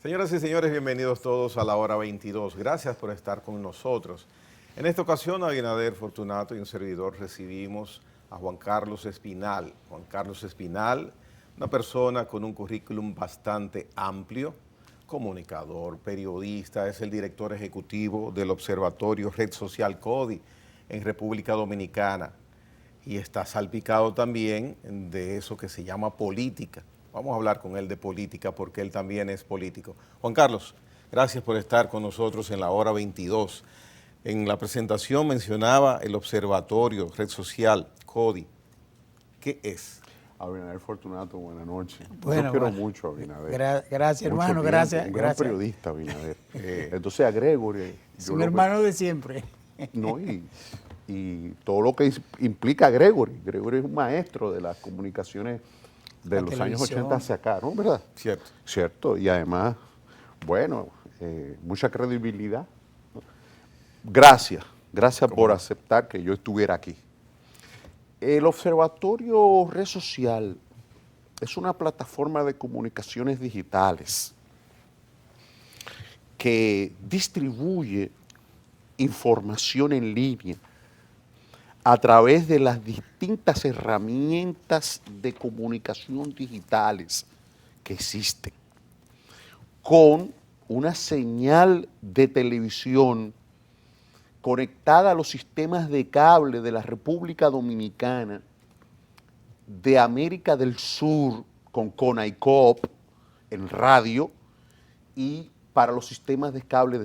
Señoras y señores, bienvenidos todos a la hora 22. Gracias por estar con nosotros. En esta ocasión, Abinader Fortunato y un servidor recibimos a Juan Carlos Espinal. Juan Carlos Espinal, una persona con un currículum bastante amplio, comunicador, periodista, es el director ejecutivo del Observatorio Red Social CODI en República Dominicana y está salpicado también de eso que se llama política. Vamos a hablar con él de política porque él también es político. Juan Carlos, gracias por estar con nosotros en la hora 22. En la presentación mencionaba el Observatorio Red Social CODI. ¿Qué es? Abinader Fortunato, buenas noches. Bueno, Yo quiero bueno. mucho a Abinader. Gracias, Mucho hermano, tiempo, gracias. Un gran Gracias. periodista, Abinader. Entonces a Gregory. Es un hermano de siempre. No, y todo lo que implica a Gregory. Gregory es un maestro de las comunicaciones de La los años televisión. 80 hacia acá, ¿no? ¿Verdad? Cierto. Cierto, y además, bueno, mucha credibilidad. Gracias por aceptar que yo estuviera aquí. El Observatorio Red Social es una plataforma de comunicaciones digitales que distribuye información en línea a través de las distintas herramientas de comunicación digitales que existen, con una señal de televisión conectada a los sistemas de cable de la República Dominicana, de América del Sur con CONAICOP en radio y para los sistemas de cable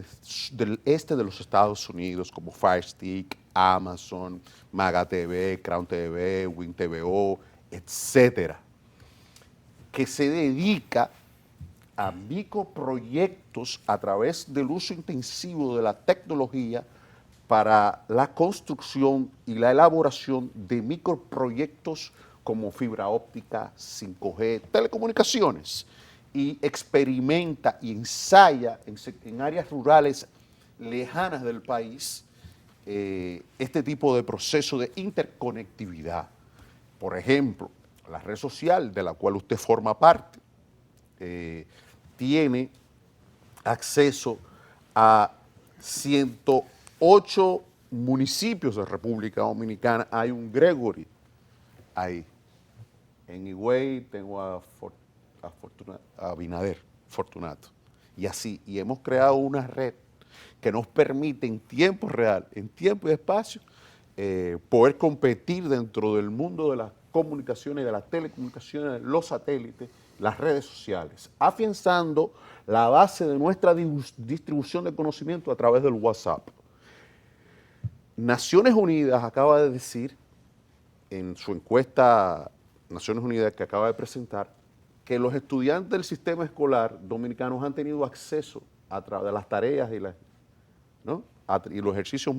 del este de los Estados Unidos como Fire Stick, Amazon, Maga TV, Crown TV, Win TVO, etcétera, que se dedica a microproyectos a través del uso intensivo de la tecnología para la construcción y la elaboración de microproyectos como fibra óptica, 5G, telecomunicaciones, y experimenta y ensaya en áreas rurales lejanas del país este tipo de proceso de interconectividad. Por ejemplo, la red social de la cual usted forma parte tiene acceso a 108 municipios de República Dominicana. Hay un Gregory ahí. En Higüey tengo a Abinader Fortunato. Y así, y hemos creado una red que nos permite en tiempo real, en tiempo y espacio, poder competir dentro del mundo de las comunicaciones, de las telecomunicaciones, los satélites, las redes sociales, afianzando la base de nuestra distribución de conocimiento a través del WhatsApp. Naciones Unidas acaba de decir, en su encuesta Naciones Unidas que acaba de presentar, que los estudiantes del sistema escolar dominicanos han tenido acceso a través de las tareas y, y los ejercicios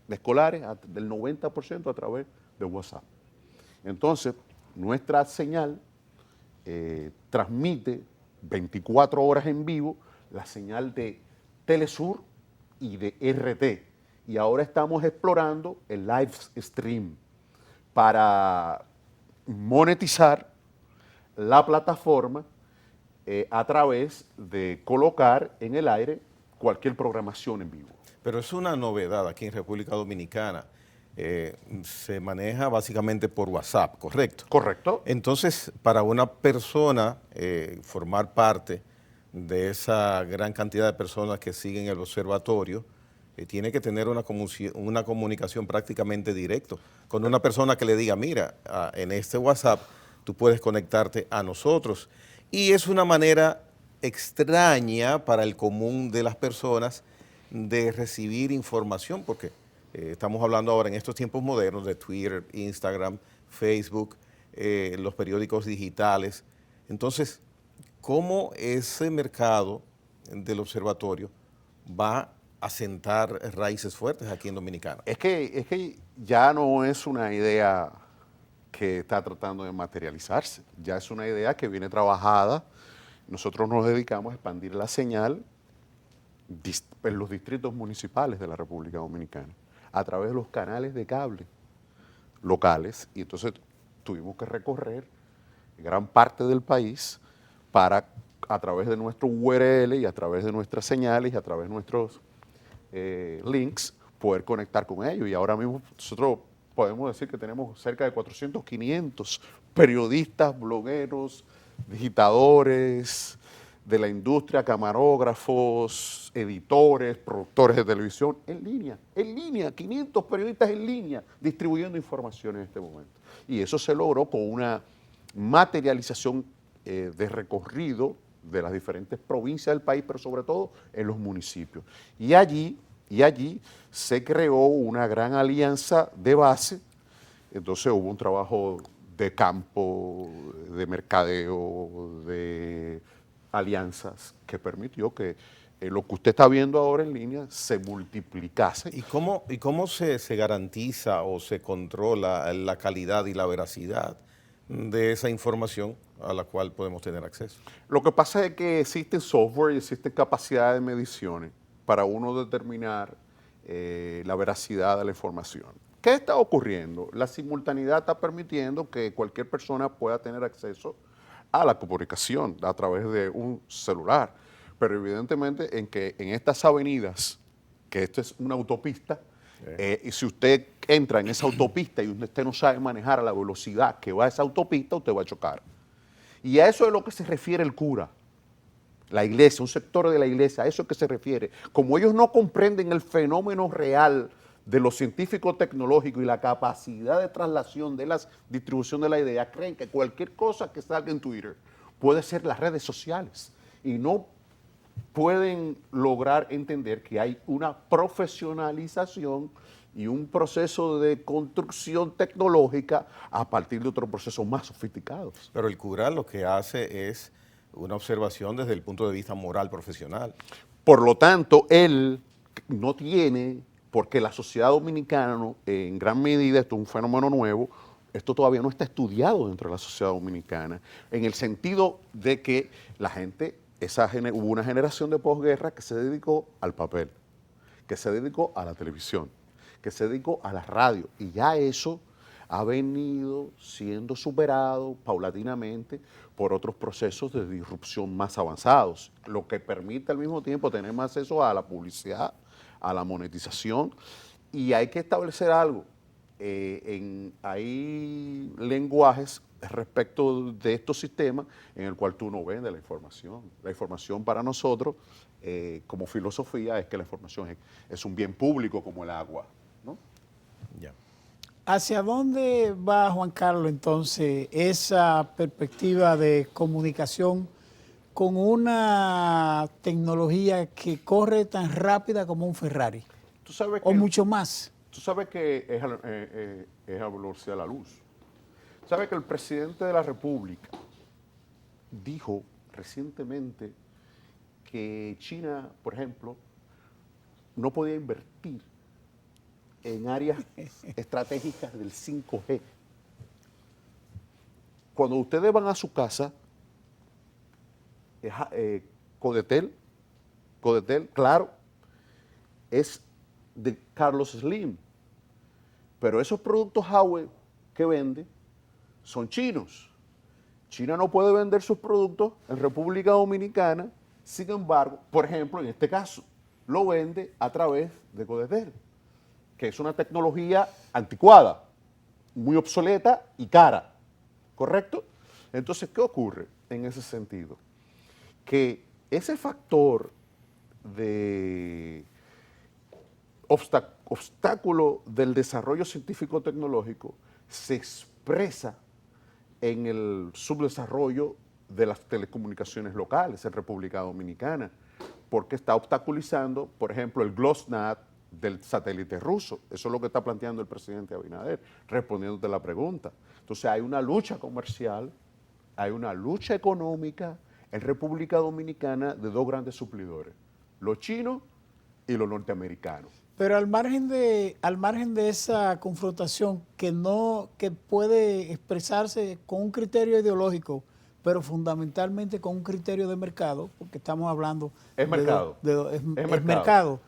escolares del 90% a través de WhatsApp. Entonces, nuestra señal transmite 24 horas en vivo la señal de Telesur y de RT. Y ahora estamos explorando el live stream para monetizar la plataforma a través de colocar en el aire cualquier programación en vivo. Pero es una novedad aquí en República Dominicana. Se maneja básicamente por WhatsApp, ¿correcto? Correcto. Entonces, para una persona formar parte de esa gran cantidad de personas que siguen el observatorio, tiene que tener una comunicación prácticamente directa con una persona que le diga, mira, en este WhatsApp tú puedes conectarte a nosotros. Y es una manera extraña para el común de las personas de recibir información, porque estamos hablando ahora en estos tiempos modernos de Twitter, Instagram, Facebook, los periódicos digitales. Entonces, ¿cómo ese mercado del observatorio va a sentar raíces fuertes aquí en Dominicana? Es que ya no es una idea que está tratando de materializarse, ya es una idea que viene trabajada. Nosotros nos dedicamos a expandir la señal en los distritos municipales de la República Dominicana a través de los canales de cable locales, y entonces tuvimos que recorrer gran parte del país para a través de nuestro URL y a través de nuestras señales y a través de nuestros links, poder conectar con ellos. Y ahora mismo nosotros podemos decir que tenemos cerca de 400, 500 periodistas, blogueros, digitadores de la industria, camarógrafos, editores, productores de televisión, en línea, 500 periodistas en línea, distribuyendo información en este momento. Y eso se logró con una materialización de recorrido de las diferentes provincias del país, pero sobre todo en los municipios. Y allí se creó una gran alianza de base. Entonces hubo un trabajo de campo, de mercadeo, de alianzas que permitió que lo que usted está viendo ahora en línea se multiplicase. ¿Y cómo se garantiza o se controla la calidad y la veracidad de esa información a la cual podemos tener acceso? Lo que pasa es que existen software y existen capacidades de mediciones para uno determinar la veracidad de la información. ¿Qué está ocurriendo? La simultaneidad está permitiendo que cualquier persona pueda tener acceso a la comunicación a través de un celular. Pero evidentemente en estas avenidas, que esto es una autopista, y si usted entra en esa autopista y usted no sabe manejar a la velocidad que va esa autopista, usted va a chocar. Y a eso es lo que se refiere el cura, la iglesia, un sector de la iglesia, a eso es que se refiere. Como ellos no comprenden el fenómeno real de lo científico tecnológico y la capacidad de traslación de la distribución de la idea, creen que cualquier cosa que salga en Twitter puede ser las redes sociales y no pueden lograr entender que hay una profesionalización y un proceso de construcción tecnológica a partir de otros procesos más sofisticados. Pero el cura lo que hace es una observación desde el punto de vista moral profesional. Por lo tanto, él no tiene, porque la sociedad dominicana, en gran medida, esto es un fenómeno nuevo, esto todavía no está estudiado dentro de la sociedad dominicana, en el sentido de que la gente, hubo una generación de posguerra que se dedicó al papel, que se dedicó a la televisión, que se dedicó a la radio, y ya eso ha venido siendo superado paulatinamente por otros procesos de disrupción más avanzados, lo que permite al mismo tiempo tener más acceso a la publicidad, a la monetización, y hay que establecer algo. Hay lenguajes respecto de estos sistemas en el cual tú no vendes la información. La información para nosotros, como filosofía, es que la información es un bien público como el agua, ¿no? Ya. ¿Hacia dónde va, Juan Carlos, entonces, esa perspectiva de comunicación con una tecnología que corre tan rápida como un Ferrari? ¿Tú sabes O que, mucho más. tú sabes que es a velocidad de la luz? ¿Sabes que el presidente de la República dijo recientemente que China, por ejemplo, no podía invertir en áreas estratégicas del 5G? Cuando ustedes van a su casa, Codetel, claro, es de Carlos Slim, pero esos productos Huawei que vende son chinos. China no puede vender sus productos en República Dominicana, sin embargo, por ejemplo, en este caso, lo vende a través de Codetel, que es una tecnología anticuada, muy obsoleta y cara, ¿correcto? Entonces, ¿qué ocurre en ese sentido? Que ese factor de obstáculo del desarrollo científico-tecnológico se expresa en el subdesarrollo de las telecomunicaciones locales en República Dominicana, porque está obstaculizando, por ejemplo, el GLONASS del satélite ruso. Eso es lo que está planteando el presidente Abinader, respondiéndote la pregunta. Entonces hay una lucha comercial, hay una lucha económica en República Dominicana de dos grandes suplidores, los chinos y los norteamericanos. Pero al margen de esa confrontación que puede expresarse con un criterio ideológico, pero fundamentalmente con un criterio de mercado, porque estamos hablando Es mercado. Es mercado.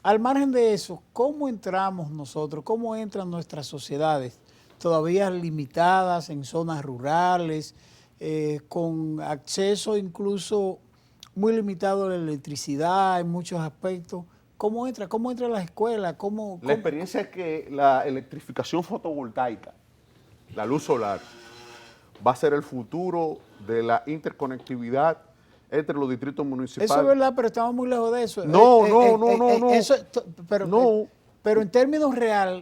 Al margen de eso, ¿cómo entramos nosotros? ¿Cómo entran nuestras sociedades todavía limitadas en zonas rurales, con acceso incluso muy limitado a la electricidad en muchos aspectos. ¿Cómo entra? ¿Cómo entra a las escuelas? La experiencia es que la electrificación fotovoltaica, la luz solar, va a ser el futuro de la interconectividad entre los distritos municipales. Eso es verdad, pero estamos muy lejos de eso. No. Pero en términos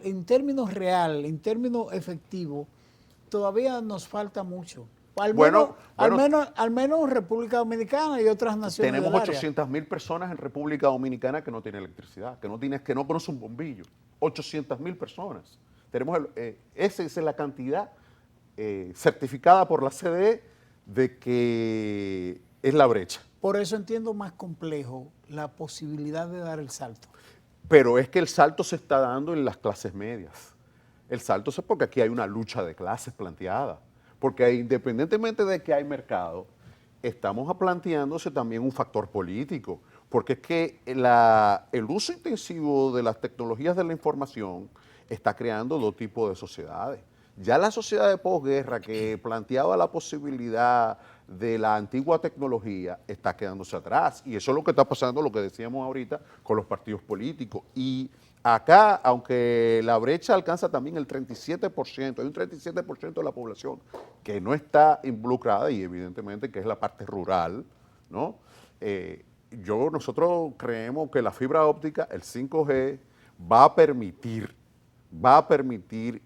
en términos efectivos, todavía nos falta mucho. Al menos República Dominicana y otras naciones tenemos del área. 800.000 personas en República Dominicana que no tienen electricidad, que no conocen un bombillo. 800.000 personas. Esa es la cantidad certificada por la CDE de que es la brecha. Por eso entiendo más complejo la posibilidad de dar el salto. Pero es que el salto se está dando en las clases medias. El salto es porque aquí hay una lucha de clases planteada. Porque independientemente de que hay mercado, estamos planteándose también un factor político. Porque es que el uso intensivo de las tecnologías de la información está creando dos tipos de sociedades. Ya la sociedad de posguerra que planteaba la posibilidad de la antigua tecnología está quedándose atrás. Y eso es lo que está pasando, lo que decíamos ahorita, con los partidos políticos. Y acá, aunque la brecha alcanza también el 37%, hay un 37% de la población que no está involucrada y evidentemente que es la parte rural, ¿no? Nosotros creemos que la fibra óptica, el 5G, va a permitir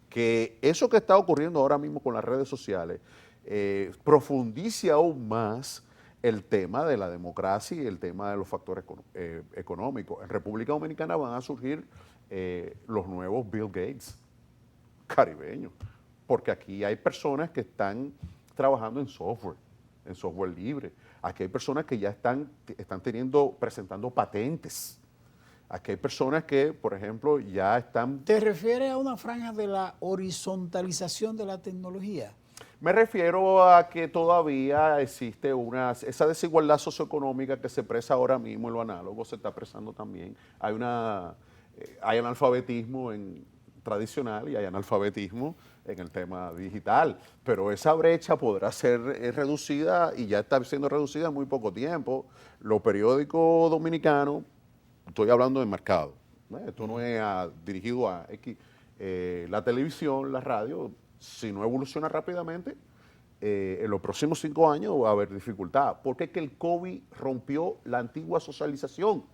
que eso que está ocurriendo ahora mismo con las redes sociales profundice aún más el tema de la democracia y el tema de los factores económicos. En República Dominicana van a surgir los nuevos Bill Gates caribeños, porque aquí hay personas que están trabajando en software libre. Aquí hay personas que ya están presentando patentes. Aquí hay personas que, por ejemplo, ya están... ¿Te refieres a una franja de la horizontalización de la tecnología? Me refiero a que todavía existe esa desigualdad socioeconómica que se expresa ahora mismo en lo análogo, se está expresando también. Hay analfabetismo tradicional y hay analfabetismo en el tema digital, pero esa brecha podrá ser reducida y ya está siendo reducida en muy poco tiempo. Los periódicos dominicanos, estoy hablando de mercado, esto no es dirigido a X, la televisión, la radio, si no evoluciona rápidamente, en los próximos 5 años va a haber dificultad, porque es que el COVID rompió la antigua socialización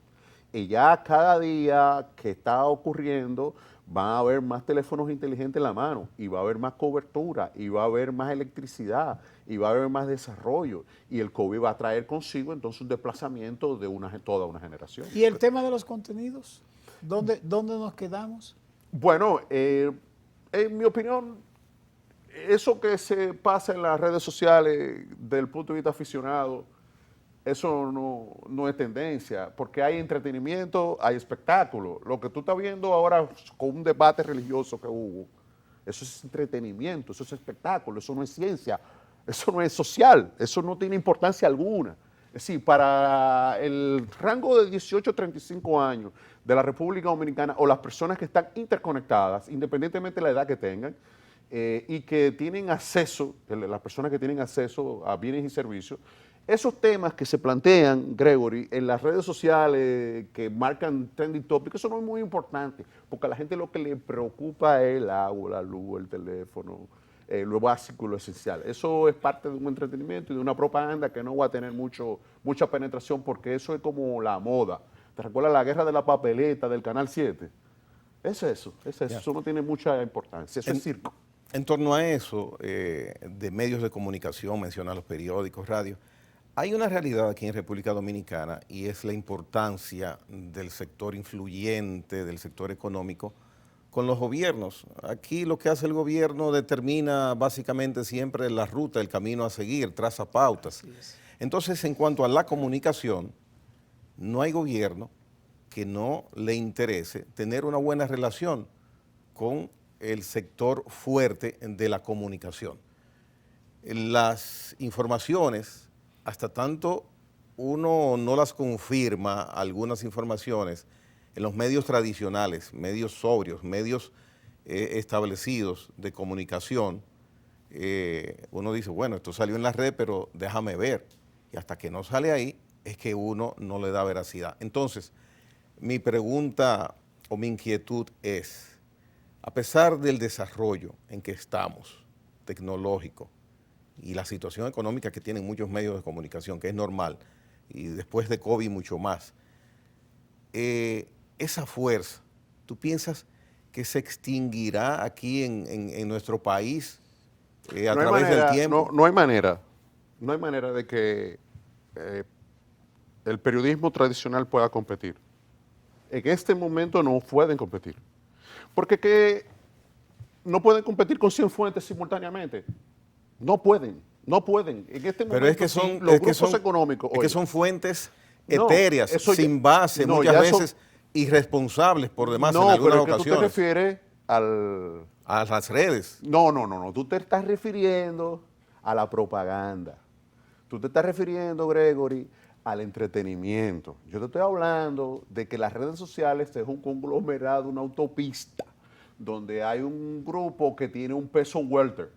y ya cada día que está ocurriendo van a haber más teléfonos inteligentes en la mano y va a haber más cobertura y va a haber más electricidad y va a haber más desarrollo y el COVID va a traer consigo entonces un desplazamiento de toda una generación. ¿Y el tema de los contenidos? ¿Dónde nos quedamos? Bueno, en mi opinión, eso que se pasa en las redes sociales desde el punto de vista aficionado, eso no es tendencia, porque hay entretenimiento, hay espectáculo. Lo que tú estás viendo ahora con un debate religioso que hubo, eso es entretenimiento, eso es espectáculo, eso no es ciencia, eso no es social, eso no tiene importancia alguna. Es decir, para el rango de 18 a 35 años de la República Dominicana o las personas que están interconectadas, independientemente de la edad que tengan, y que tienen acceso, las personas que tienen acceso a bienes y servicios, esos temas que se plantean, Gregory, en las redes sociales que marcan trending topics, eso no es muy importante, porque a la gente lo que le preocupa es el agua, la luz, el teléfono, lo básico y lo esencial. Eso es parte de un entretenimiento y de una propaganda que no va a tener mucha penetración, porque eso es como la moda. ¿Te recuerdas la guerra de la papeleta del Canal 7? Es eso, eso no tiene mucha importancia, eso es circo. En torno a eso, de medios de comunicación, mencionan los periódicos, radio, hay una realidad aquí en República Dominicana y es la importancia del sector influyente, del sector económico, con los gobiernos. Aquí lo que hace el gobierno determina básicamente siempre la ruta, el camino a seguir, traza pautas. Entonces, en cuanto a la comunicación, no hay gobierno que no le interese tener una buena relación con el sector fuerte de la comunicación. Las informaciones, hasta tanto uno no las confirma, algunas informaciones, en los medios tradicionales, medios sobrios, medios establecidos de comunicación, uno dice, bueno, esto salió en la red, pero déjame ver. Y hasta que no sale ahí, es que uno no le da veracidad. Entonces, mi pregunta o mi inquietud es, a pesar del desarrollo en que estamos, tecnológico, y la situación económica que tienen muchos medios de comunicación, que es normal, y después de COVID mucho más, esa fuerza, ¿tú piensas que se extinguirá aquí en nuestro país a través del tiempo? No hay manera. No hay manera de que el periodismo tradicional pueda competir. En este momento no pueden competir. Porque no pueden competir con 100 fuentes simultáneamente. No pueden. En este Pero momento es que son, los es que grupos son, económicos. es que oye, son fuentes no, etéreas, eso ya- sin base, no, muchas ya eso- veces irresponsables por demás en no, algunas pero es que tú te ocasiones. refieres al... A las redes. No. Tú te estás refiriendo a la propaganda. Tú te estás refiriendo, Gregory, al entretenimiento. Yo te estoy hablando de que las redes sociales es un conglomerado, una autopista, donde hay un grupo que tiene un peso welter,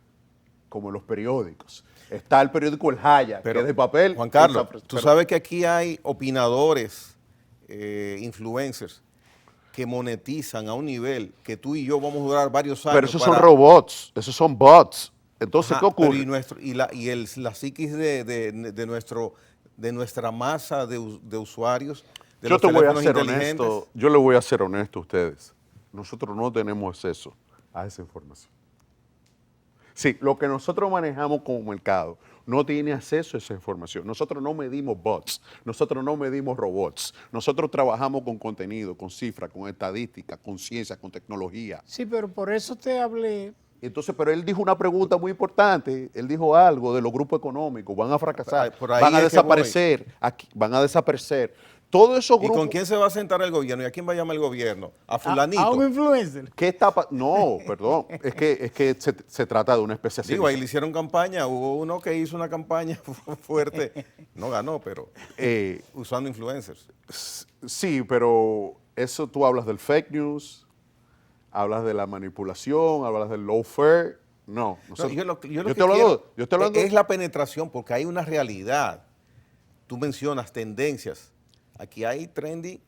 como en los periódicos. Está el periódico El Jaya, que es de papel. Juan Carlos, tú sabes que aquí hay opinadores, influencers, que monetizan a un nivel que tú y yo vamos a durar varios años. Pero esos son robots, esos son bots. Entonces, Ajá, ¿qué ocurre? pero la psiquis de nuestra masa de usuarios, de Yo los te voy a teléfonos ser inteligentes. honesto, yo le voy a ser honesto a ustedes. Nosotros no tenemos acceso a esa información. Sí, lo que nosotros manejamos como mercado no tiene acceso a esa información. Nosotros no medimos bots, nosotros no medimos robots. Nosotros trabajamos con contenido, con cifras, con estadística, con ciencia, con tecnología. Sí, pero por eso te hablé. Entonces, pero él dijo una pregunta muy importante. Él dijo algo de los grupos económicos, van a fracasar, Por ahí van a es que desaparecer, aquí, van a desaparecer. Todos esos ¿Y grupos... con quién se va a sentar el gobierno? ¿Y a quién va a llamar el gobierno? ¿A A fulanito? un influencer. ¿Qué está No, perdón, es que se trata de una especialización. Digo, ahí le hicieron campaña, hubo uno que hizo una campaña fuerte, no ganó, pero usando influencers. Sí, pero eso tú hablas del fake news, hablas de la manipulación, hablas del lawfare. No, No, yo lo que estoy hablando, quiero es la penetración, porque hay una realidad. Tú mencionas tendencias. Aquí hay trending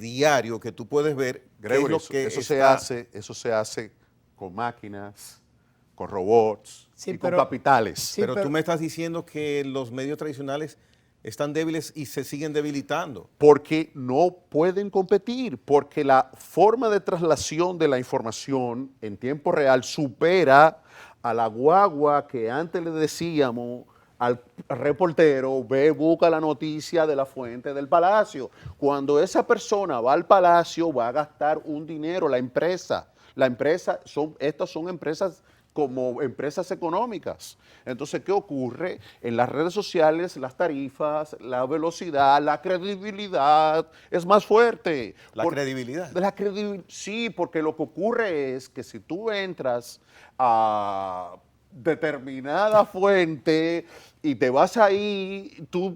diario que tú puedes ver. Gregory, eso se hace con máquinas, con robots Sí, y con pero- capitales. Sí, pero pero- tú me estás diciendo que los medios tradicionales están débiles y se siguen debilitando. Porque no pueden competir, porque la forma de traslación de la información en tiempo real supera a la guagua que antes le decíamos al reportero, ve, busca la noticia de la fuente del palacio. Cuando esa persona va al palacio, va a gastar un dinero, estas son empresas como empresas económicas. Entonces, ¿qué ocurre? En las redes sociales, las tarifas, la velocidad, la credibilidad es más fuerte. La credibilidad. Sí, porque lo que ocurre es que si tú entras a determinada fuente y te vas ahí, tú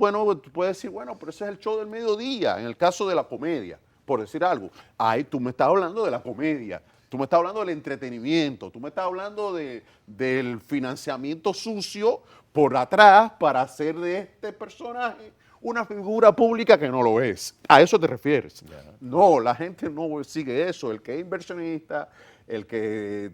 puedes decir, bueno, pero ese es el show del mediodía, en el caso de la comedia, por decir algo. Ahí tú me estás hablando de la comedia. Tú me estás hablando del entretenimiento, tú me estás hablando del financiamiento sucio por atrás para hacer de este personaje una figura pública que no lo es. ¿A eso te refieres? Yeah. No, la gente no sigue eso. El que es inversionista, el que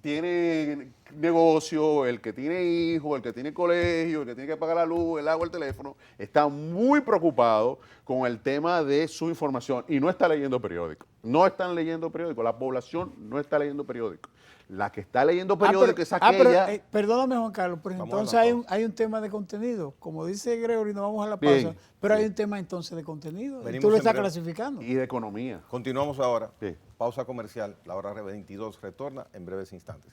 tiene negocio, el que tiene hijos, el que tiene colegio, el que tiene que pagar la luz, el agua, el teléfono, está muy preocupado con el tema de su información y no está leyendo periódico. No están leyendo periódico. La población no está leyendo periódico. La que está leyendo periódico es aquella... perdóname, Juan Carlos, pero entonces hay un tema de contenido. Como dice Gregory, nos vamos a la pausa, bien, pero bien. hay un tema entonces de contenido. Venimos Y tú lo estás en breve. clasificando. Y de economía. Continuamos ahora. Sí. Pausa comercial. La hora 22 retorna en breves instantes.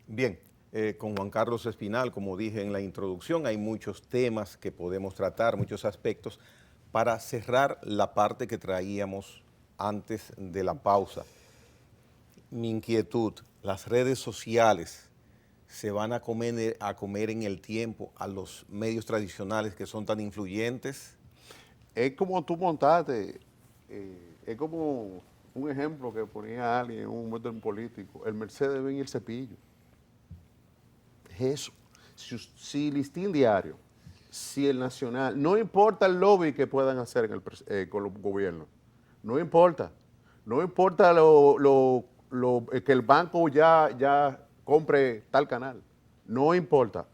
Bien, con Juan Carlos Espinal, como dije en la introducción, hay muchos temas que podemos tratar, muchos aspectos, para cerrar la parte que traíamos antes de la pausa. Mi inquietud, las redes sociales se van a comer en el tiempo a los medios tradicionales que son tan influyentes? Es como tú montaste, es como un ejemplo que ponía alguien en un momento en político, el Mercedes-Benz y el cepillo. Es eso. Si Listín Diario, si el Nacional, no importa el lobby que puedan hacer con los gobiernos, no importa. No importa que el banco ya compre tal canal, no importa.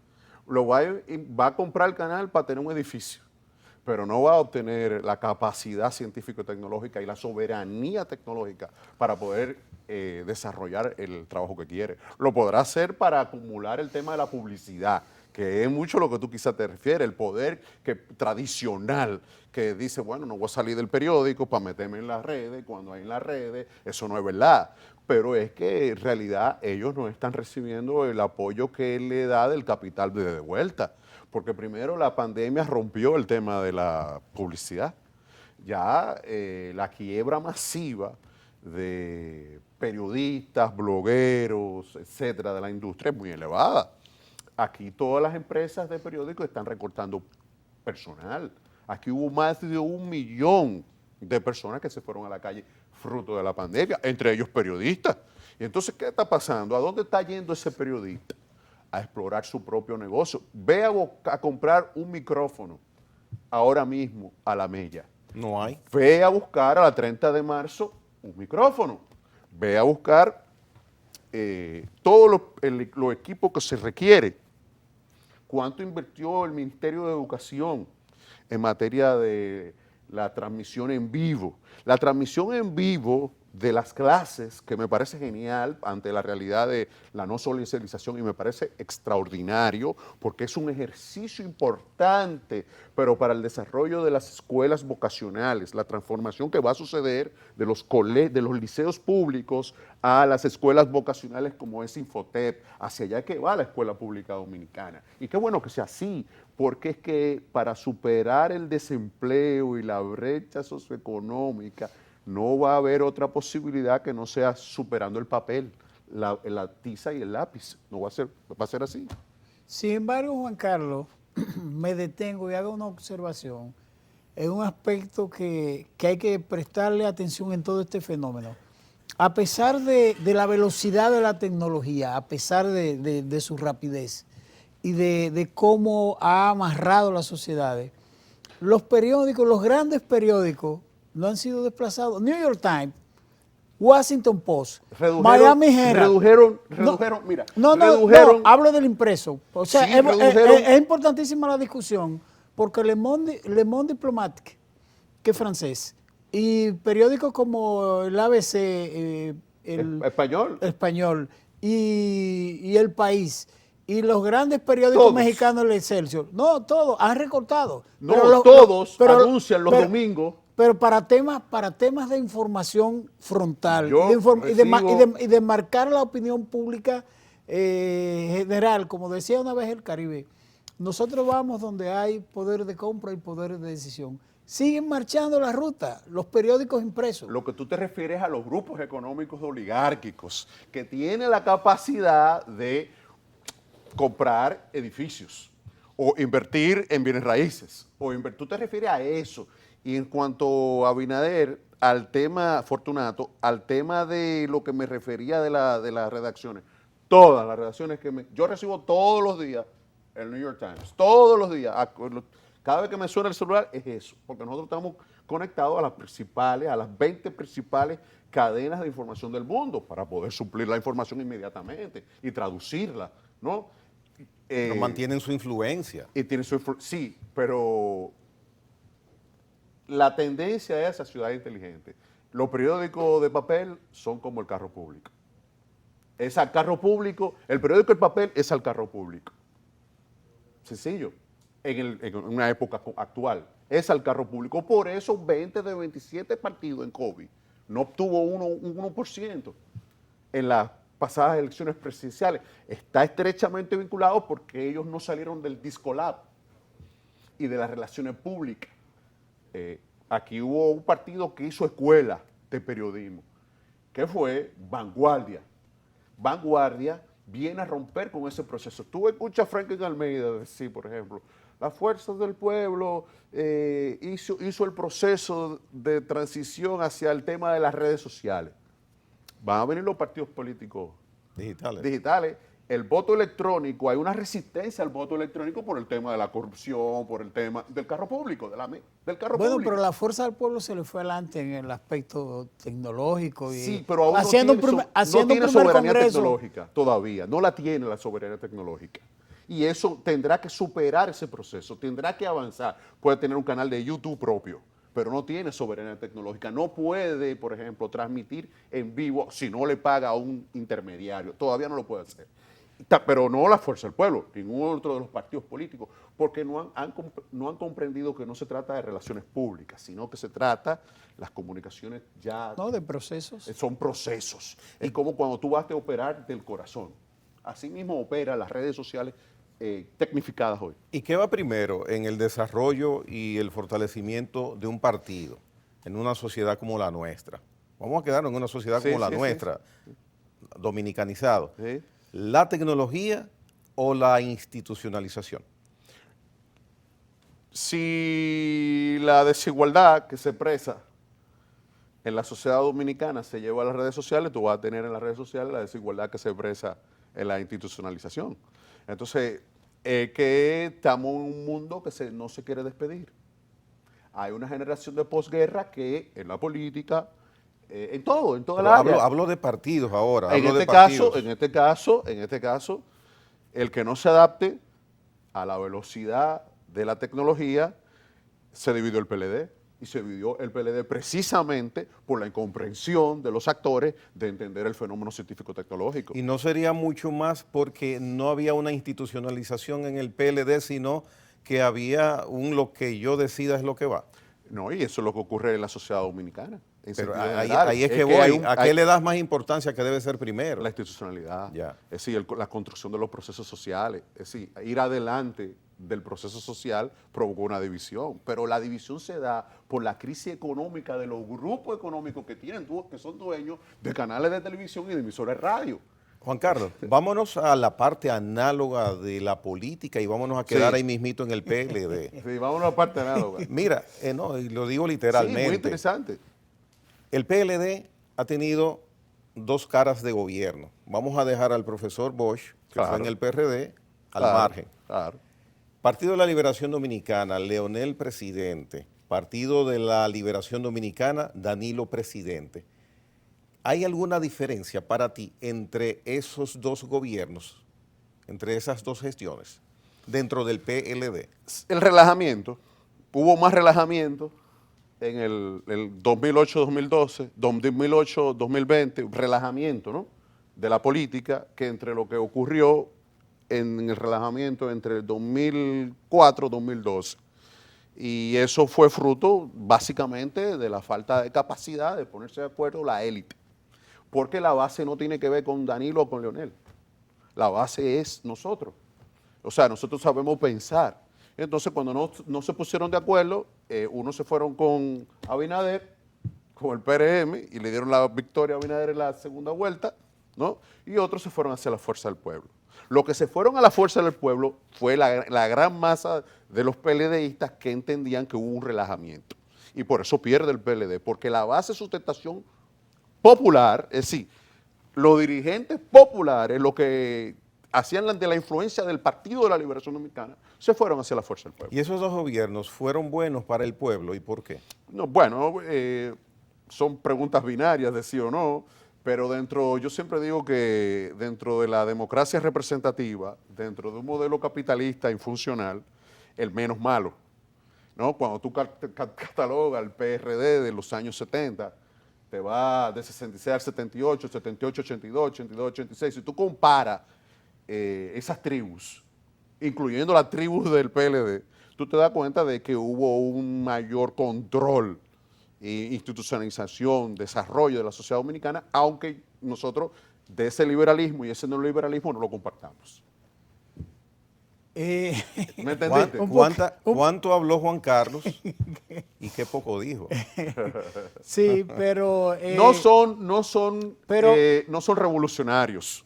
Va a comprar el canal para tener un edificio, pero no va a obtener la capacidad científico-tecnológica y la soberanía tecnológica para poder desarrollar el trabajo que quiere. Lo podrá hacer para acumular el tema de la publicidad, que es mucho lo que tú quizás te refieres, el poder tradicional que dice, bueno, no voy a salir del periódico para meterme en las redes, cuando hay en las redes, eso no es verdad. Pero es que en realidad ellos no están recibiendo el apoyo que le da del capital de vuelta, porque primero la pandemia rompió el tema de la publicidad. Ya la quiebra masiva de periodistas, blogueros, etcétera, de la industria es muy elevada. Aquí todas las empresas de periódicos están recortando personal. Aquí hubo más de 1 millón de personas que se fueron a la calle fruto de la pandemia, entre ellos periodistas. Y entonces, ¿qué está pasando? ¿A dónde está yendo ese periodista? A explorar su propio negocio. Ve a comprar un micrófono ahora mismo a la Mella. No hay. Ve a buscar a la 30 de marzo un micrófono. Ve a buscar todos los equipos que se requiere. ¿Cuánto invirtió el Ministerio de Educación en materia de la transmisión en vivo? La transmisión en vivo de las clases, que me parece genial ante la realidad de la no socialización y me parece extraordinario porque es un ejercicio importante, pero para el desarrollo de las escuelas vocacionales, la transformación que va a suceder de los liceos públicos a las escuelas vocacionales como es Infotep, hacia allá que va la escuela pública dominicana. Y qué bueno que sea así, porque es que para superar el desempleo y la brecha socioeconómica, no va a haber otra posibilidad que no sea superando el papel, la tiza y el lápiz. No va a ser así. Sin embargo, Juan Carlos, me detengo y hago una observación en un aspecto que hay que prestarle atención en todo este fenómeno. A pesar de la velocidad de la tecnología, a pesar de su rapidez y de cómo ha amarrado las sociedades, los periódicos, los grandes periódicos, no han sido desplazados. New York Times, Washington Post, Miami Herald. Redujeron. Hablo del impreso. O sea, Sí, es importantísima la discusión, porque Le Monde Diplomatique, que es francés, y periódicos como el ABC, el español y El País, y los grandes periódicos Todos. mexicanos, el Excelsior, no, todos han recortado. No, Pero todos anuncian los domingos. Pero para temas de información frontal Yo y de marcar la opinión pública general, como decía una vez el Caribe, nosotros vamos donde hay poder de compra y poder de decisión. Siguen marchando la ruta, los periódicos impresos. Lo que tú te refieres a los grupos económicos oligárquicos que tienen la capacidad de comprar edificios o invertir en bienes raíces. Tú te refieres a eso. Y en cuanto a Abinader, al tema, Fortunato, al tema de lo que me refería de las redacciones, todas las redacciones yo recibo todos los días el New York Times, todos los días, cada vez que me suena el celular es eso, porque nosotros estamos conectados a las 20 principales cadenas de información del mundo para poder suplir la información inmediatamente y traducirla, ¿no? Pero mantienen su influencia. Sí, pero la tendencia es esa ciudad inteligente. Los periódicos de papel son como el carro público. Es al carro público, el periódico de papel es al carro público. Sencillo, en una época actual, es al carro público. Por eso 20 de 27 partidos en COVID no obtuvo un 1% en las pasadas elecciones presidenciales. Está estrechamente vinculado porque ellos no salieron del Discolab y de las relaciones públicas. Aquí hubo un partido que hizo escuela de periodismo, que fue Vanguardia. Vanguardia viene a romper con ese proceso. Tú escuchas a Franklin Almeida decir, por ejemplo, las fuerzas del pueblo hizo el proceso de transición hacia el tema de las redes sociales. Van a venir los partidos políticos digitales. El voto electrónico, hay una resistencia al voto electrónico por el tema de la corrupción, por el tema del carro público, del carro Bueno, público. pero la fuerza del pueblo se le fue adelante en el aspecto tecnológico. Y Sí, pero aún haciendo no tiene, haciendo no tiene un primer soberanía congreso. tecnológica todavía, no la tiene la soberanía tecnológica. Y eso tendrá que superar ese proceso, tendrá que avanzar. Puede tener un canal de YouTube propio, pero no tiene soberanía tecnológica. No puede, por ejemplo, transmitir en vivo si no le paga a un intermediario. Todavía no lo puede hacer. Pero no la fuerza del pueblo, ningún otro de los partidos políticos, porque no han comprendido que no se trata de relaciones públicas, sino que se trata las comunicaciones ya... No, de procesos. Son procesos. Es como cuando tú vas a operar del corazón. Así mismo opera las redes sociales tecnificadas hoy. ¿Y qué va primero en el desarrollo y el fortalecimiento de un partido en una sociedad como la nuestra? Vamos a quedarnos en una sociedad como la nuestra, dominicanizado. Sí. ¿La tecnología o la institucionalización? Si la desigualdad que se expresa en la sociedad dominicana se lleva a las redes sociales, tú vas a tener en las redes sociales la desigualdad que se expresa en la institucionalización. Entonces, que estamos en un mundo que no se quiere despedir. Hay una generación de posguerra que en la política, en toda la área. Hablo de partidos ahora. En este caso, el que no se adapte a la velocidad de la tecnología, se dividió el PLD. Y se dividió el PLD precisamente por la incomprensión de los actores de entender el fenómeno científico-tecnológico. Y no sería mucho más porque no había una institucionalización en el PLD, sino que había lo que yo decida es lo que va. No, y eso es lo que ocurre en la sociedad dominicana. Pero ahí es que voy. ¿A qué le das más importancia que debe ser primero? La institucionalidad. Ya. Es decir, la construcción de los procesos sociales. Es decir, ir adelante del proceso social provocó una división, pero la división se da por la crisis económica de los grupos económicos que son dueños de canales de televisión y de emisores de radio. Juan Carlos, vámonos a la parte análoga de la política y vámonos a quedar ahí mismito en el PLD. Sí, vámonos a la parte análoga. Mira, no, y lo digo literalmente. Sí, muy interesante. El PLD ha tenido dos caras de gobierno. Vamos a dejar al profesor Bosch, que fue en el PRD, al margen. Claro. Partido de la Liberación Dominicana, Leonel presidente. Partido de la Liberación Dominicana, Danilo presidente. ¿Hay alguna diferencia para ti entre esos dos gobiernos, entre esas dos gestiones, dentro del PLD? El relajamiento, hubo más relajamiento en el 2008-2012, 2008-2020, relajamiento, ¿no?, de la política, que entre lo que ocurrió en el relajamiento entre el 2004-2012. Y eso fue fruto básicamente de la falta de capacidad de ponerse de acuerdo la élite. Porque la base no tiene que ver con Danilo o con Leonel. La base es nosotros. O sea, nosotros sabemos pensar. Entonces, cuando no se pusieron de acuerdo, unos se fueron con Abinader, con el PRM, y le dieron la victoria a Abinader en la segunda vuelta, ¿no? Y otros se fueron hacia la fuerza del pueblo. Los que se fueron a la fuerza del pueblo fue la gran masa de los PLDistas que entendían que hubo un relajamiento. Y por eso pierde el PLD, porque la base de sustentación popular, es decir, los dirigentes populares, lo que hacían de la influencia del Partido de la Liberación Dominicana, se fueron hacia la fuerza del pueblo. ¿Y esos dos gobiernos fueron buenos para el pueblo y por qué? No, bueno, son preguntas binarias de sí o no, pero yo siempre digo que dentro de la democracia representativa, dentro de un modelo capitalista y funcional, el menos malo, ¿no? Cuando tú catalogas el PRD de los años 70, te va de 66 al 78, 78, 82, 82, 86. Si tú comparas esas tribus, incluyendo las tribus del PLD, tú te das cuenta de que hubo un mayor control, institucionalización, desarrollo de la sociedad dominicana, aunque nosotros de ese liberalismo y ese neoliberalismo no lo compartamos. ¿Me entendiste? ¿Cuánto habló Juan Carlos y qué poco dijo? Sí, pero... no son revolucionarios.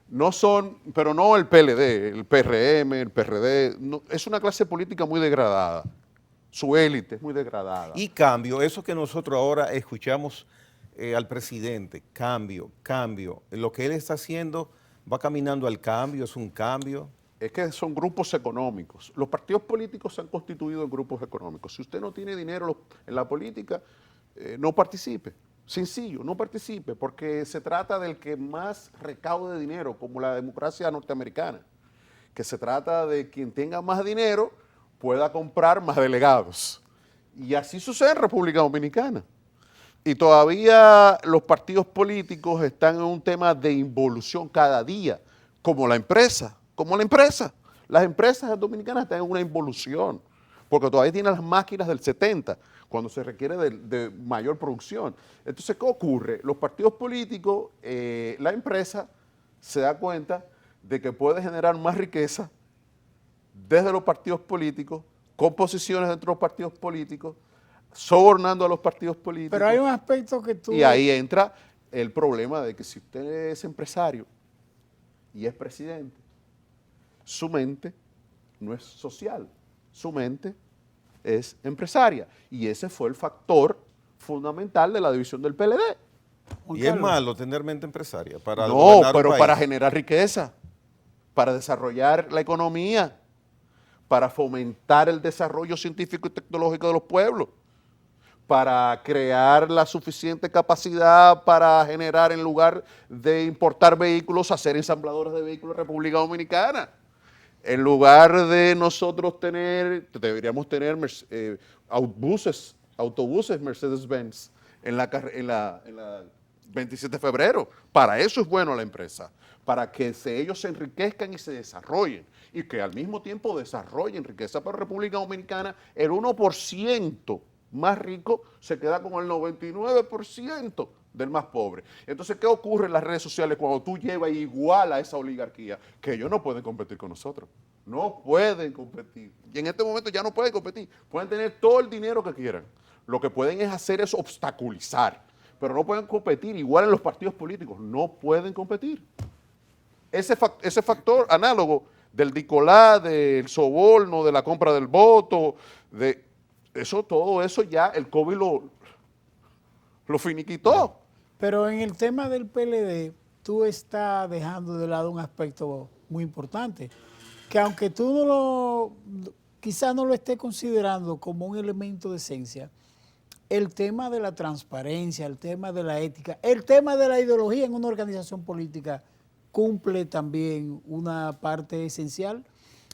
no son, pero no el PLD, el PRM, el PRD, no, es una clase política muy degradada, su élite es muy degradada. Y cambio, eso que nosotros ahora escuchamos al presidente, cambio, lo que él está haciendo va caminando al cambio, es un cambio. Es que son grupos económicos. Los partidos políticos se han constituido en grupos económicos. Si usted no tiene dinero en la política, no participe. Sencillo, no participe, porque se trata del que más recaude dinero, como la democracia norteamericana, que se trata de quien tenga más dinero pueda comprar más delegados. Y así sucede en República Dominicana. Y todavía los partidos políticos están en un tema de involución cada día, como la empresa. Las empresas dominicanas están en una involución, porque todavía tienen las máquinas del 70, cuando se requiere de mayor producción. Entonces, ¿qué ocurre? Los partidos políticos, la empresa se da cuenta de que puede generar más riqueza desde los partidos políticos, con posiciones dentro de los partidos políticos, sobornando a los partidos políticos. Pero hay un aspecto que tú... Y ahí entra el problema de que si usted es empresario y es presidente, su mente no es social, su mente es empresaria. Y ese fue el factor fundamental de la división del PLD. Y es malo tener mente empresaria para No, gobernar un pero país. para generar riqueza, para desarrollar la economía, para fomentar el desarrollo científico y tecnológico de los pueblos, para crear la suficiente capacidad para generar, en lugar de importar vehículos, hacer ensambladores de vehículos en República Dominicana. En lugar de nosotros deberíamos tener autobuses Mercedes-Benz en la 27 de febrero. Para eso es bueno la empresa, para que ellos se enriquezcan y se desarrollen, y que al mismo tiempo desarrollen riqueza para República Dominicana. El 1% más rico se queda con el 99% del más pobre. Entonces, ¿qué ocurre en las redes sociales cuando tú llevas igual a esa oligarquía? Que ellos no pueden competir con nosotros. No pueden competir. Y en este momento ya no pueden competir. Pueden tener todo el dinero que quieran. Lo que pueden hacer es obstaculizar. Pero no pueden competir. Igual en los partidos políticos. No pueden competir. Ese factor análogo del dicolá, del soborno, de la compra del voto, todo eso ya el COVID lo finiquitó. Pero en el tema del PLD, tú estás dejando de lado un aspecto muy importante, que aunque tú quizás no lo estés considerando como un elemento de esencia, el tema de la transparencia, el tema de la ética, el tema de la ideología en una organización política cumple también una parte esencial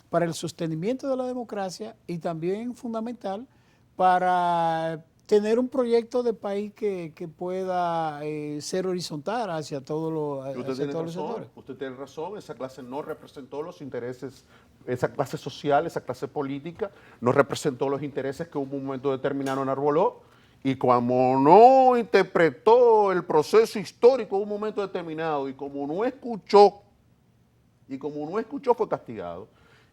para el sostenimiento de la democracia y también fundamental para tener un proyecto de país que pueda ser horizontal hacia todos los sectores. Usted tiene razón, esa clase no representó los intereses, esa clase social, esa clase política, no representó los intereses que en un momento determinado enarboló, y como no interpretó el proceso histórico en un momento determinado, y como no escuchó fue castigado.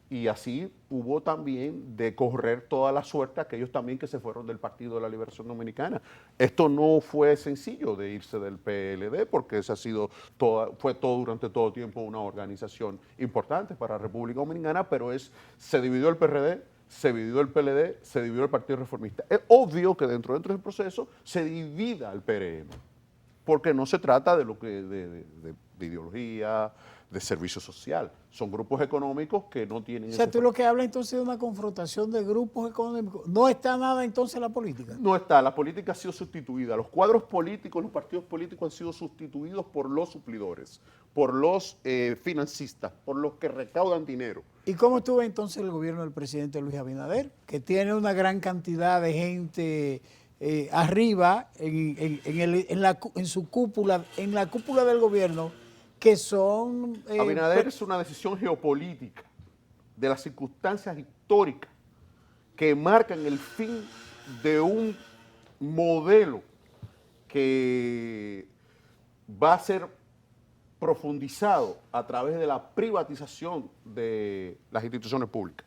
Y así hubo también de correr toda la suerte a aquellos también que se fueron del Partido de la Liberación Dominicana. Esto no fue sencillo de irse del PLD, porque fue todo durante todo tiempo una organización importante para la República Dominicana, pero se dividió el PRD, se dividió el PLD, se dividió el Partido Reformista. Es obvio que dentro del proceso se divida el PRM, porque no se trata de ideología, de servicio social. Son grupos económicos que no tienen... O sea, tú lo que hablas entonces de una confrontación de grupos económicos. ¿No está nada entonces la política? No está, la política ha sido sustituida. Los cuadros políticos, los partidos políticos han sido sustituidos por los suplidores, por los financistas, por los que recaudan dinero. ¿Y cómo estuvo entonces el gobierno del presidente Luis Abinader, que tiene una gran cantidad de gente arriba en su cúpula, en la cúpula del gobierno, que son... Abinader es una decisión geopolítica de las circunstancias históricas que marcan el fin de un modelo que va a ser profundizado a través de la privatización de las instituciones públicas,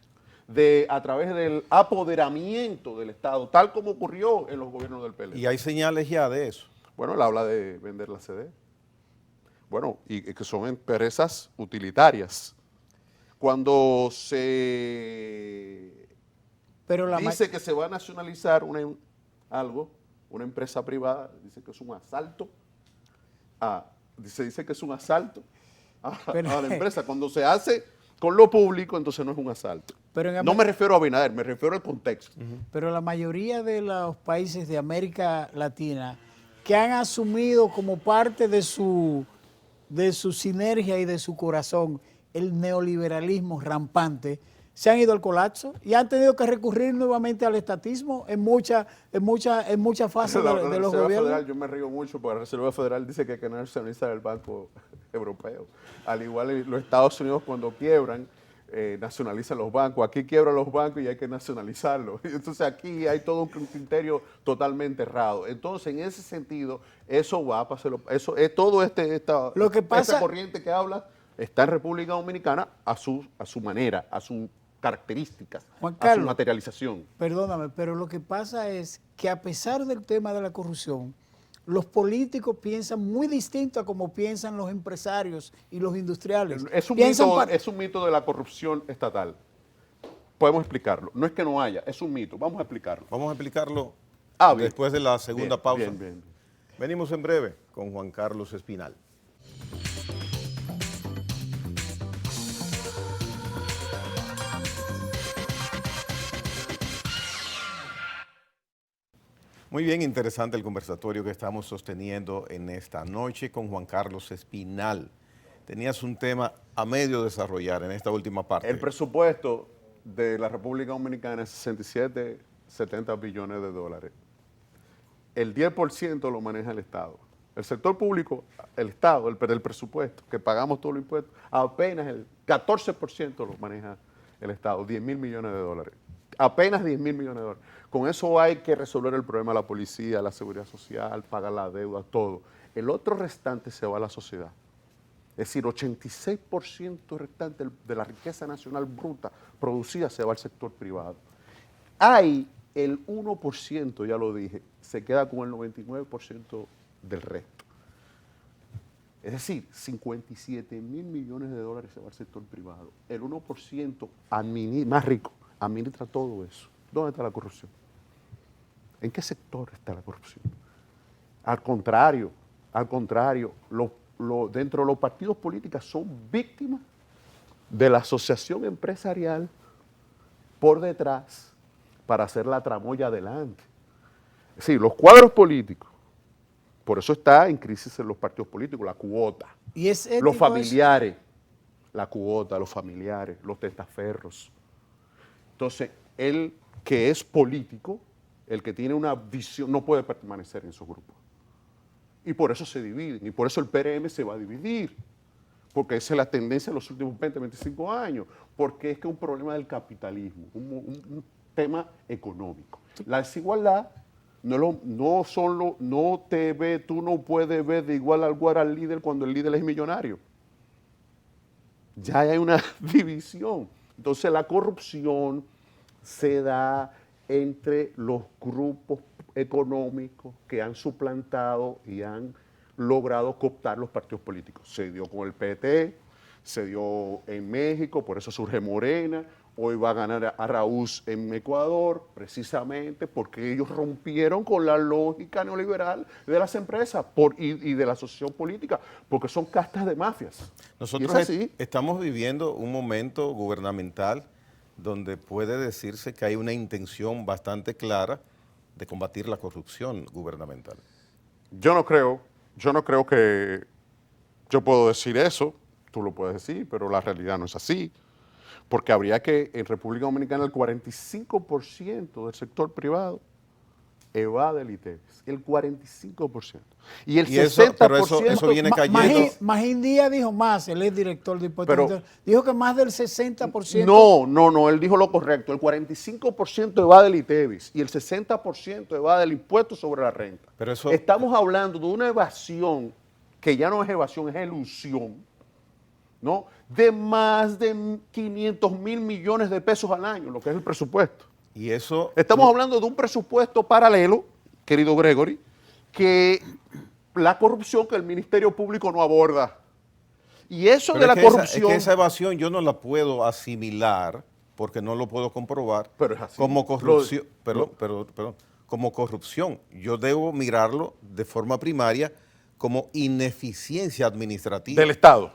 a través del apoderamiento del Estado, tal como ocurrió en los gobiernos del PLD. Y hay señales ya de eso. Bueno, él habla de vender la CD. bueno, y que son empresas utilitarias. Cuando se Pero dice que se va a nacionalizar una empresa privada, dice que es un asalto, se dice que es un asalto a la empresa. Cuando se hace con lo público, entonces no es un asalto. No me refiero a Abinader, me refiero al contexto. Pero la mayoría de los países de América Latina que han asumido como parte de su sinergia y de su corazón el neoliberalismo rampante, se han ido al colapso y han tenido que recurrir nuevamente al estatismo en muchas fases de los gobiernos. Federal, yo me río mucho porque la Reserva Federal dice que hay que nacionalizar el Banco Europeo. Al igual los Estados Unidos cuando quiebran, nacionalizan los bancos. Aquí quiebran los bancos y hay que nacionalizarlos. Entonces aquí hay todo un criterio totalmente errado. Entonces en ese sentido, eso va a pasar, eso es todo esta corriente que habla está en República Dominicana a su manera, a sus características, Juan Carlos, a su materialización. Perdóname, pero lo que pasa es que a pesar del tema de la corrupción, los políticos piensan muy distinto a como piensan los empresarios y los industriales. Es un mito de la corrupción estatal. Podemos explicarlo. No es que no haya, es un mito. Vamos a explicarlo. Vamos a explicarlo bien. Después de la segunda pausa. Bien. Venimos en breve con Juan Carlos Espinal. Muy bien, interesante el conversatorio que estamos sosteniendo en esta noche con Juan Carlos Espinal. Tenías un tema a medio desarrollar en esta última parte. El presupuesto de la República Dominicana es 67, 70 billones de dólares. El 10% lo maneja el Estado. El sector público, el Estado, el presupuesto, que pagamos todos los impuestos, apenas el 14% lo maneja el Estado, 10 mil millones de dólares. Apenas 10 mil millones de dólares. Con eso hay que resolver el problema de la policía, la seguridad social, pagar la deuda, todo. El otro restante se va a la sociedad. Es decir, 86% restante de la riqueza nacional bruta producida se va al sector privado. Hay el 1%, ya lo dije, se queda con el 99% del resto. Es decir, 57 mil millones de dólares se va al sector privado. El 1% más rico administra todo eso. ¿Dónde está la corrupción? ¿En qué sector está la corrupción? Al contrario, dentro de los partidos políticos son víctimas de la asociación empresarial por detrás para hacer la tramoya adelante. Es decir, los cuadros políticos, por eso está en crisis en los partidos políticos, la cuota. ¿Y es ético los familiares, la cuota, los familiares, los testaferros. Entonces, el que es político, el que tiene una visión, no puede permanecer en esos grupos. Y por eso se dividen, y por eso el PRM se va a dividir, porque esa es la tendencia de los últimos 20, 25 años, porque es que es un problema del capitalismo, un tema económico. La desigualdad tú no puedes ver de igual al líder cuando el líder es millonario. Ya hay una división. Entonces la corrupción se da entre los grupos económicos que han suplantado y han logrado cooptar los partidos políticos. Se dio con el PT, se dio en México, por eso surge Morena, hoy va a ganar a Raúl en Ecuador, precisamente porque ellos rompieron con la lógica neoliberal de las empresas y de la asociación política, porque son castas de mafias. Nosotros estamos viviendo un momento gubernamental donde puede decirse que hay una intención bastante clara de combatir la corrupción gubernamental. Yo no creo que yo puedo decir eso, tú lo puedes decir, pero la realidad no es así, porque habría que, en República Dominicana, el 45% del sector privado evade el ITEVIS, el 45%. Y el 60%... Pero eso viene cayendo... Magín Díaz dijo más, él es director de impuestos. Dijo que más del 60%... No, él dijo lo correcto. El 45% evade el ITEVIS y el 60% evade el impuesto sobre la renta. Pero eso... Estamos hablando de una evasión que ya no es evasión, es elusión, ¿no? De más de 500 mil millones de pesos al año, lo que es el presupuesto. Y eso... Estamos hablando de un presupuesto paralelo, querido Gregory, que la corrupción que el Ministerio Público no aborda. Y eso Pero de la es que corrupción... es que esa evasión yo no la puedo asimilar, porque no lo puedo comprobar, Pero es así. como corrupción. Perdón, como corrupción. Yo debo mirarlo de forma primaria como ineficiencia administrativa. del Estado.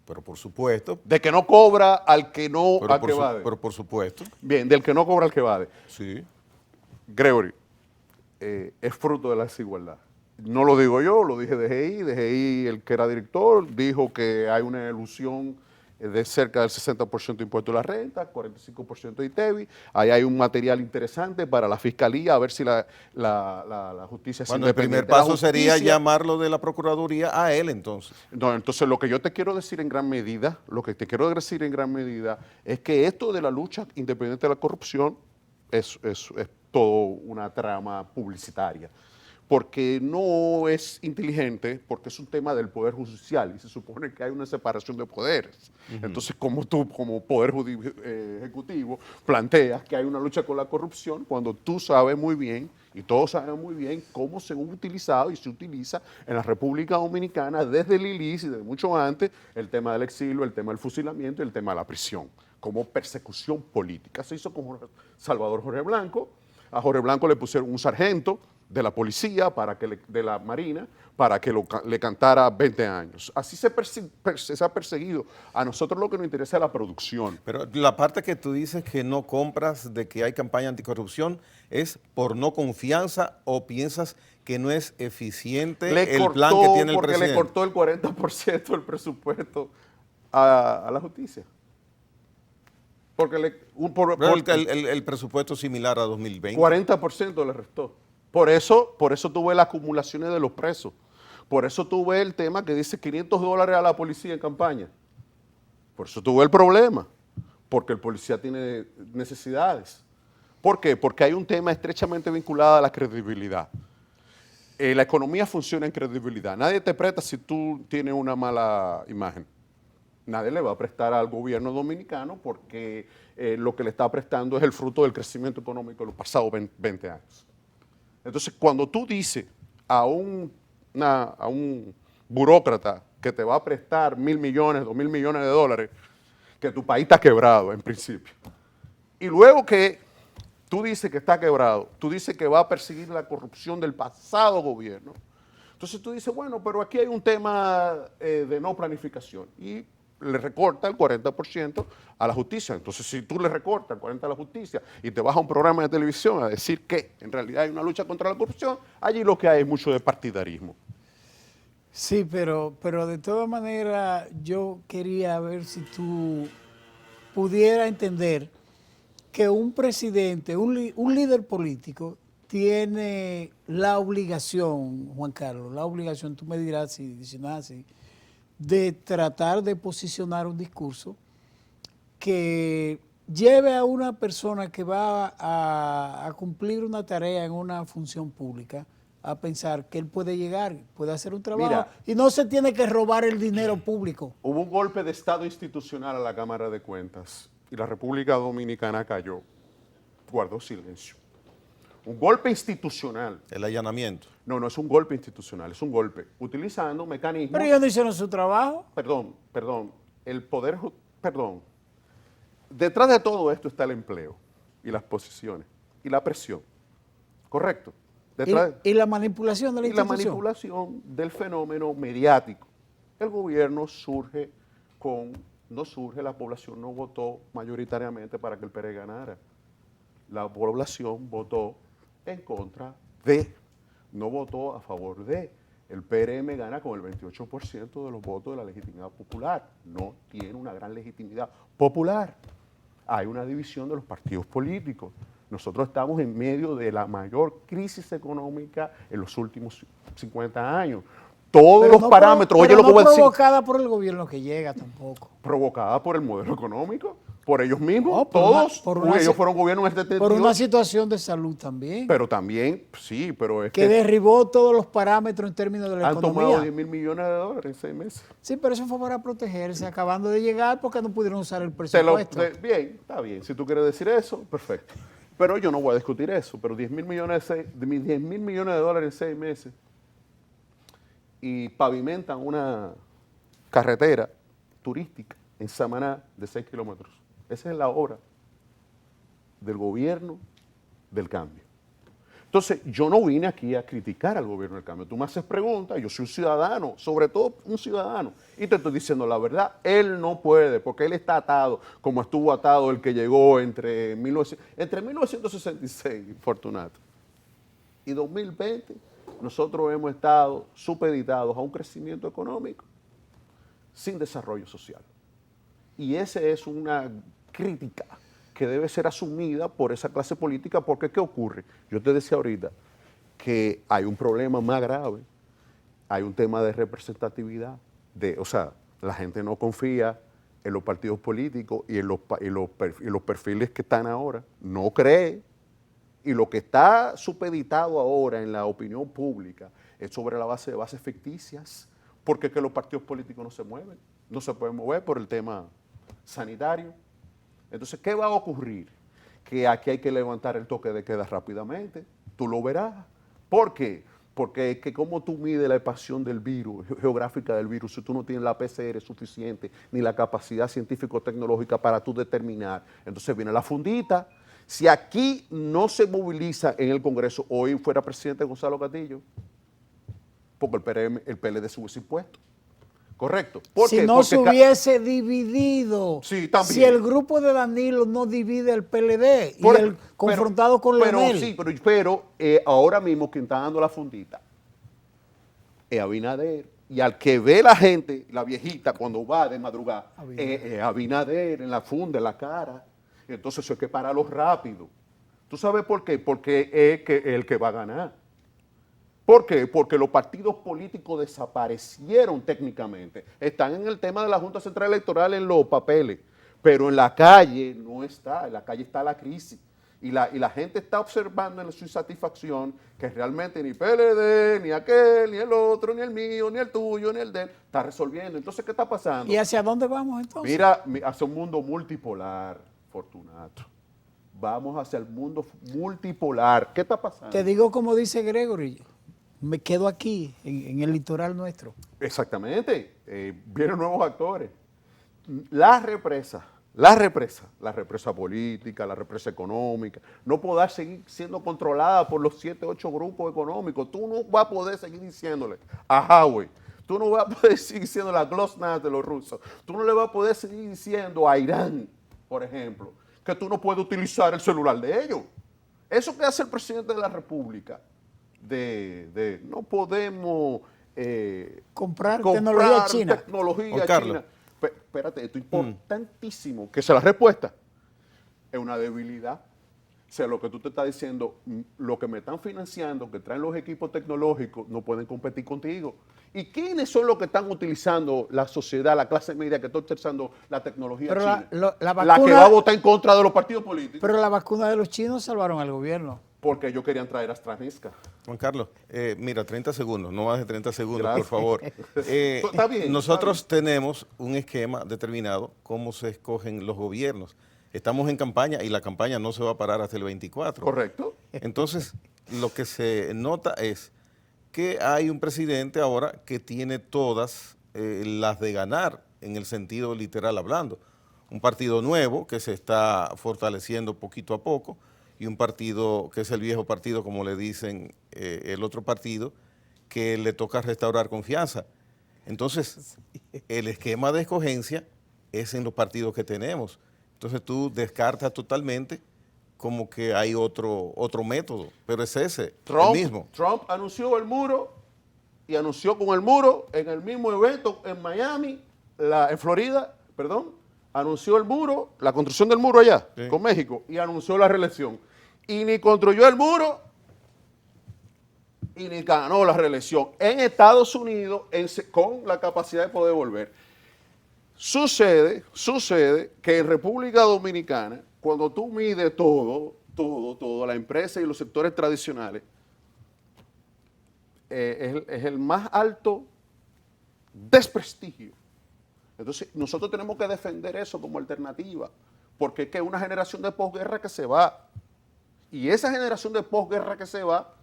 Pero por supuesto. De que no cobra al que no, al que evade. Pero por supuesto. Bien, del que no cobra al que evade. Sí. Gregory, es fruto de la desigualdad. No lo digo yo, lo dije DGI. DGI, el que era director, dijo que hay una ilusión de cerca del 60% de impuesto a la renta, 45% de ITEVI. Ahí hay un material interesante para la Fiscalía, a ver si la justicia es Bueno, el primer independiente. La paso sería justicia- llamarlo de la Procuraduría a él entonces. No, entonces lo que yo te quiero decir en gran medida, es que esto de la lucha independiente de la corrupción es todo una trama publicitaria, porque no es inteligente, porque es un tema del Poder Judicial y se supone que hay una separación de poderes. Entonces, como tú, como Poder Ejecutivo, planteas que hay una lucha con la corrupción cuando tú sabes muy bien, y todos saben muy bien, cómo se ha utilizado y se utiliza en la República Dominicana desde el ILIS y desde mucho antes el tema del exilio, el tema del fusilamiento y el tema de la prisión, como persecución política. Se hizo con Salvador Jorge Blanco. A Jorge Blanco le pusieron un sargento de la policía, de la Marina, para que le cantara 20 años. Así se ha perseguido. A nosotros lo que nos interesa es la producción. Pero la parte que tú dices que no compras de que hay campaña anticorrupción es por no confianza o piensas que no es eficiente el plan que tiene el presidente. Porque le cortó el 40% del presupuesto a la justicia. Porque el presupuesto es similar a 2020. 40% le restó. Por eso tuve las acumulaciones de los presos. Por eso tuve el tema que dice $500 a la policía en campaña. Por eso tuve el problema. Porque el policía tiene necesidades. ¿Por qué? Porque hay un tema estrechamente vinculado a la credibilidad. La economía funciona en credibilidad. Nadie te presta si tú tienes una mala imagen. Nadie le va a prestar al gobierno dominicano porque lo que le está prestando es el fruto del crecimiento económico de los pasados 20 años. Entonces, cuando tú dices a un burócrata que te va a prestar 1.000 millones, 2.000 millones de dólares, que tu país está quebrado en principio, y luego que tú dices que está quebrado, tú dices que va a perseguir la corrupción del pasado gobierno, entonces tú dices, bueno, pero aquí hay un tema de no planificación, y le recorta el 40% a la justicia. Entonces, si tú le recortas el 40% a la justicia y te vas a un programa de televisión a decir que en realidad hay una lucha contra la corrupción, allí lo que hay es mucho de partidarismo. Sí, pero de todas maneras yo quería ver si tú pudieras entender que un presidente, un líder político tiene la obligación, Juan Carlos, la obligación, tú me dirás si no es así, de tratar de posicionar un discurso que lleve a una persona que va a cumplir una tarea en una función pública a pensar que él puede llegar, puede hacer un trabajo. Mira, y no se tiene que robar el dinero público. Hubo un golpe de Estado institucional a la Cámara de Cuentas y la República Dominicana cayó, guardó silencio. Un golpe institucional. El allanamiento. No es un golpe institucional, es un golpe utilizando mecanismos. Pero ellos no hicieron su trabajo. Perdón. Detrás de todo esto está el empleo y las posiciones y la presión. ¿Correcto? Y la manipulación de la institución. Y la manipulación del fenómeno mediático. El gobierno la población no votó mayoritariamente para que el PRD ganara. La población votó en contra de, no votó a favor de. El PRM gana con el 28% de los votos de la legitimidad popular. No tiene una gran legitimidad popular. Hay una división de los partidos políticos. Nosotros estamos en medio de la mayor crisis económica en los últimos 50 años. Todos los parámetros, oye, lo que voy a decir. No provocada por el gobierno que llega tampoco. Provocada por el modelo económico, por ellos mismos, todos. Ellos fueron gobierno en el 72. Por una situación de salud también. Pero también, sí, pero es que derribó todos los parámetros en términos de la economía. Han tomado 10.000 millones de dólares en 6 meses. Sí, pero eso fue para protegerse, acabando de llegar porque no pudieron usar el presupuesto. Bien, está bien. Si tú quieres decir eso, perfecto. Pero yo no voy a discutir eso. Pero 10.000 millones de dólares en 6 meses. y pavimentan una carretera turística en Samaná de 6 kilómetros. Esa es la obra del gobierno del cambio. Entonces, yo no vine aquí a criticar al gobierno del cambio. Tú me haces preguntas, yo soy un ciudadano, sobre todo un ciudadano, y te estoy diciendo la verdad. Él no puede, porque él está atado, como estuvo atado el que llegó entre 1966, Fortunato, y 2020, nosotros hemos estado supeditados a un crecimiento económico sin desarrollo social. Y esa es una crítica que debe ser asumida por esa clase política, porque ¿qué ocurre? Yo te decía ahorita que hay un problema más grave, hay un tema de representatividad, o sea, la gente no confía en los partidos políticos y en los perfiles que están ahora, no cree, y lo que está supeditado ahora en la opinión pública es sobre la base de bases ficticias, porque es que los partidos políticos no se mueven, no se pueden mover por el tema sanitario. Entonces, ¿qué va a ocurrir? Que aquí hay que levantar el toque de queda rápidamente, tú lo verás. ¿Por qué? Porque es que como tú mides la expansión del virus, geográfica del virus, si tú no tienes la PCR suficiente, ni la capacidad científico-tecnológica para tú determinar, entonces viene la fundita. Si aquí no se moviliza en el Congreso, hoy fuera presidente Gonzalo Castillo, porque el PLD sube ese impuesto. Correcto. Si no se hubiese dividido, sí, también. Si el grupo de Danilo no divide el PLD confrontado con Leonel. Sí, pero ahora mismo quien está dando la fundita es Abinader. Y al que ve la gente, la viejita, cuando va de madrugada, Abinader en la funda, en la cara. Entonces eso hay que pararlo rápido. ¿Tú sabes por qué? Porque es el que va a ganar. ¿Por qué? Porque los partidos políticos desaparecieron técnicamente. Están en el tema de la Junta Central Electoral en los papeles, pero en la calle no está, en la calle está la crisis. Y la gente está observando en su insatisfacción que realmente ni PLD, ni aquel, ni el otro, ni el mío, ni el tuyo, ni el de él, está resolviendo. Entonces, ¿qué está pasando? ¿Y hacia dónde vamos entonces? Mira, hacia un mundo multipolar, Fortunato. Vamos hacia el mundo multipolar. ¿Qué está pasando? Te digo como dice Gregory, me quedo aquí, en el litoral nuestro. Exactamente. Vienen nuevos actores. La represa política, la represa económica, no podrá seguir siendo controlada por los 7, 8 grupos económicos. Tú no vas a poder seguir diciéndole a Huawei, tú no vas a poder seguir diciéndole a Glosnat de los rusos, tú no le vas a poder seguir diciendo a Irán, por ejemplo, que tú no puedes utilizar el celular de ellos. Eso que hace el presidente de la República, no podemos comprar tecnología china. China. Espérate, esto es importantísimo, que esa es la respuesta. Es una debilidad. O sea, lo que tú te estás diciendo, lo que me están financiando, que traen los equipos tecnológicos, no pueden competir contigo. ¿Y quiénes son los que están utilizando la sociedad, la clase media que está utilizando la tecnología china? La que va a votar en contra de los partidos políticos. Pero la vacuna de los chinos salvaron al gobierno. Porque ellos querían traer AstraZeneca. Juan Carlos, mira, 30 segundos, no más de 30 segundos, Gracias. por favor. Está bien. Nosotros tenemos un esquema determinado cómo se escogen los gobiernos. Estamos en campaña y la campaña no se va a parar hasta el 24. Correcto. Entonces, lo que se nota es que hay un presidente ahora que tiene todas las de ganar, en el sentido literal hablando. Un partido nuevo que se está fortaleciendo poquito a poco, y un partido que es el viejo partido, como le dicen el otro partido, que le toca restaurar confianza. Entonces, el esquema de escogencia es en los partidos que tenemos. Entonces tú descartas totalmente como que hay otro método, pero es ese, el mismo. Trump anunció el muro y anunció con el muro en el mismo evento en Miami, en Florida, anunció el muro, la construcción del muro allá, sí, con México, y anunció la reelección. Y ni construyó el muro y ni ganó la reelección en Estados Unidos con la capacidad de poder volver. Sucede que en República Dominicana, cuando tú mides todo, la empresa y los sectores tradicionales, es el más alto desprestigio. Entonces, nosotros tenemos que defender eso como alternativa, porque es que es una generación de posguerra que se va. Y esa generación de posguerra que se va,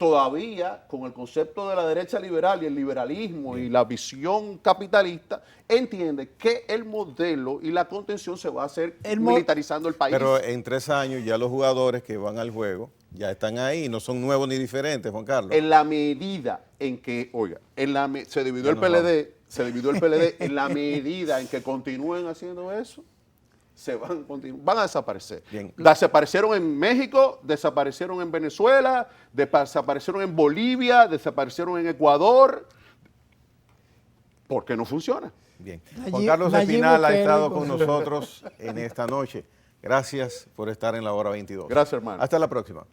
todavía con el concepto de la derecha liberal y el liberalismo y la visión capitalista, entiende que el modelo y la contención se va a hacer militarizando el país. Pero en 3 años ya los jugadores que van al juego ya están ahí, no son nuevos ni diferentes, Juan Carlos. En la medida en que, oiga, se dividió el PLD, en la medida en que continúen haciendo eso, van a desaparecer. Bien. Desaparecieron en México, desaparecieron en Venezuela, desaparecieron en Bolivia, desaparecieron en Ecuador, porque no funciona. Bien. Juan Carlos Espinal ha Bukele, estado con nosotros en esta noche. Gracias por estar en la hora 22. Gracias, hermano. Hasta la próxima.